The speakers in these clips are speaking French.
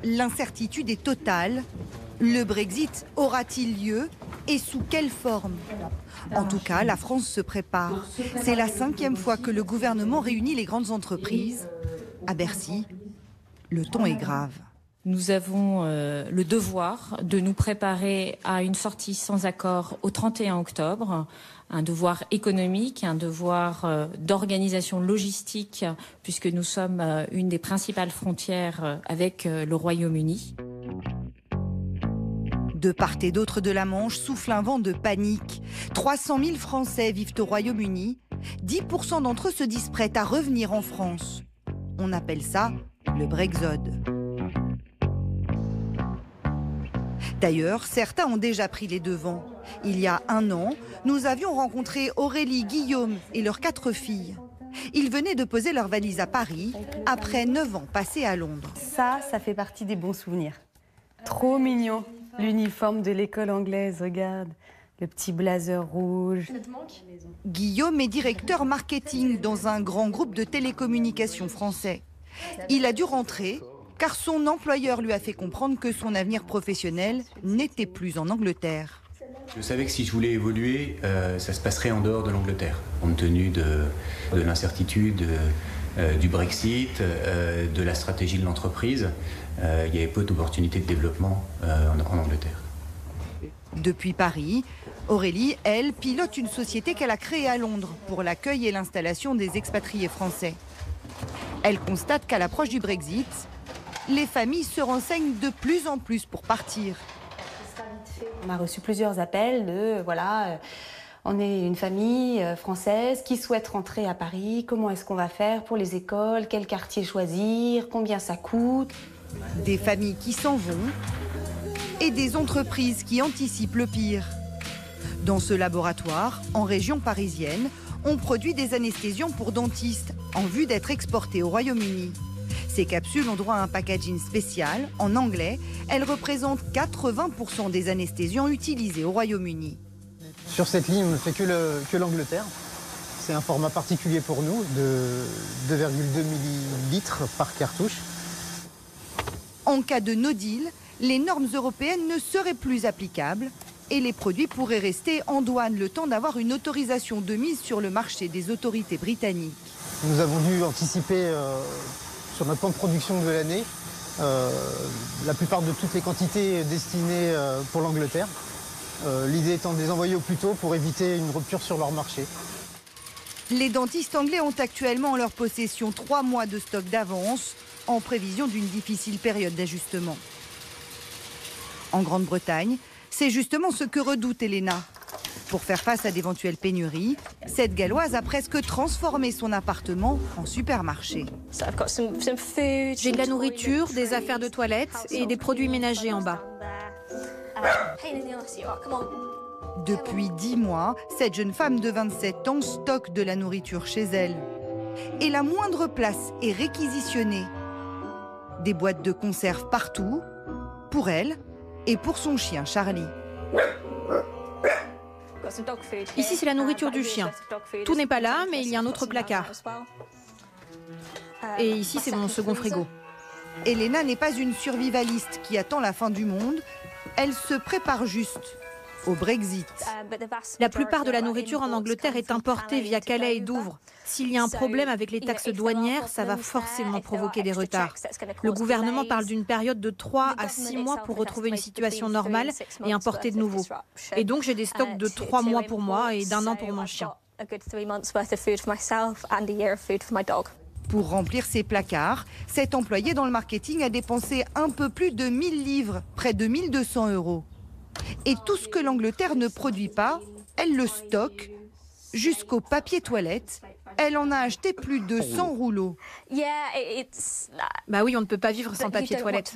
L'incertitude est totale. Le Brexit aura-t-il lieu et sous quelle forme? En tout cas, la France se prépare. C'est la 5e fois que le gouvernement réunit les grandes entreprises. À Bercy, le ton est grave. Nous avons le devoir de nous préparer à une sortie sans accord au 31 octobre, un devoir économique, un devoir d'organisation logistique, puisque nous sommes une des principales frontières avec le Royaume-Uni. De part et d'autre de la Manche souffle un vent de panique. 300 000 Français vivent au Royaume-Uni. 10% d'entre eux se disent prêts à revenir en France. On appelle ça le Brexode. D'ailleurs, certains ont déjà pris les devants. Il y a 1 an, nous avions rencontré Aurélie, Guillaume et leurs 4 filles. Ils venaient de poser leurs valises à Paris, après 9 ans passés à Londres. Ça fait partie des bons souvenirs. Trop mignon. L'uniforme de l'école anglaise, regarde. Le petit blazer rouge. Guillaume est directeur marketing dans un grand groupe de télécommunications français. Il a dû rentrer car son employeur lui a fait comprendre que son avenir professionnel n'était plus en Angleterre. Je savais que si je voulais évoluer, ça se passerait en dehors de l'Angleterre, compte tenu de l'incertitude du Brexit, de la stratégie de l'entreprise. Il y avait peu d'opportunités de développement en Angleterre. Depuis Paris, Aurélie, elle, pilote une société qu'elle a créée à Londres pour l'accueil et l'installation des expatriés français. Elle constate qu'à l'approche du Brexit, les familles se renseignent de plus en plus pour partir. On a reçu plusieurs appels de, voilà, on est une famille française qui souhaite rentrer à Paris. Comment est-ce qu'on va faire pour les écoles? Quel quartier choisir? Combien ça coûte? Des familles qui s'en vont et des entreprises qui anticipent le pire. Dans ce laboratoire, en région parisienne, on produit des anesthésiants pour dentistes en vue d'être exportés au Royaume-Uni. Ces capsules ont droit à un packaging spécial. En anglais, elles représentent 80% des anesthésiants utilisés au Royaume-Uni. Sur cette ligne, on ne fait que l'Angleterre. C'est un format particulier pour nous de 2,2 millilitres par cartouche. En cas de no deal, les normes européennes ne seraient plus applicables et les produits pourraient rester en douane le temps d'avoir une autorisation de mise sur le marché des autorités britanniques. Nous avons dû anticiper sur notre plan de production de l'année la plupart de toutes les quantités destinées pour l'Angleterre. L'idée étant de les envoyer au plus tôt pour éviter une rupture sur leur marché. Les dentistes anglais ont actuellement en leur possession 3 mois de stock d'avance en prévision d'une difficile période d'ajustement. En Grande-Bretagne, c'est justement ce que redoute Elena. Pour faire face à d'éventuelles pénuries, cette Galloise a presque transformé son appartement en supermarché. J'ai de la nourriture, des affaires de toilette et des produits ménagers en bas. Depuis 10 mois, cette jeune femme de 27 ans stocke de la nourriture chez elle. Et la moindre place est réquisitionnée. Des boîtes de conserve partout, pour elle et pour son chien Charlie. Ici, c'est la nourriture du chien. Tout n'est pas là, mais il y a un autre placard. Et ici, c'est mon second frigo. Elena n'est pas une survivaliste qui attend la fin du monde. Elle se prépare juste au Brexit. La plupart de la nourriture en Angleterre est importée via Calais et Douvres. S'il y a un problème avec les taxes douanières, ça va forcément provoquer des retards. Le gouvernement parle d'une période de 3 à 6 mois pour retrouver une situation normale et importer de nouveau. Et donc j'ai des stocks de 3 mois pour moi et d'1 an pour mon chien. Pour remplir ses placards, cet employé dans le marketing a dépensé un peu plus de 1000 livres, près de 1200 €. Et tout ce que l'Angleterre ne produit pas, elle le stocke. Jusqu'au papier toilette, elle en a acheté plus de 100 rouleaux. Bah oui, on ne peut pas vivre sans papier toilette.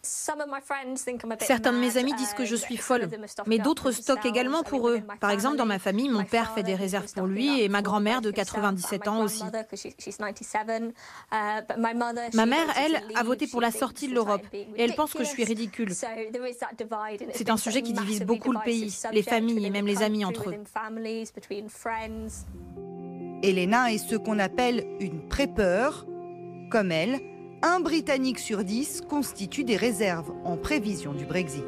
Certains de mes amis disent que je suis folle, mais d'autres stockent également pour eux. Par exemple, dans ma famille, mon père fait des réserves pour lui et ma grand-mère de 97 ans aussi. Ma mère, elle, a voté pour la sortie de l'Europe et elle pense que je suis ridicule. C'est un sujet qui divise beaucoup le pays, les familles et même les amis entre eux. Elena est ce qu'on appelle une prepper. Comme elle, 1 Britannique sur 10 constitue des réserves en prévision du Brexit.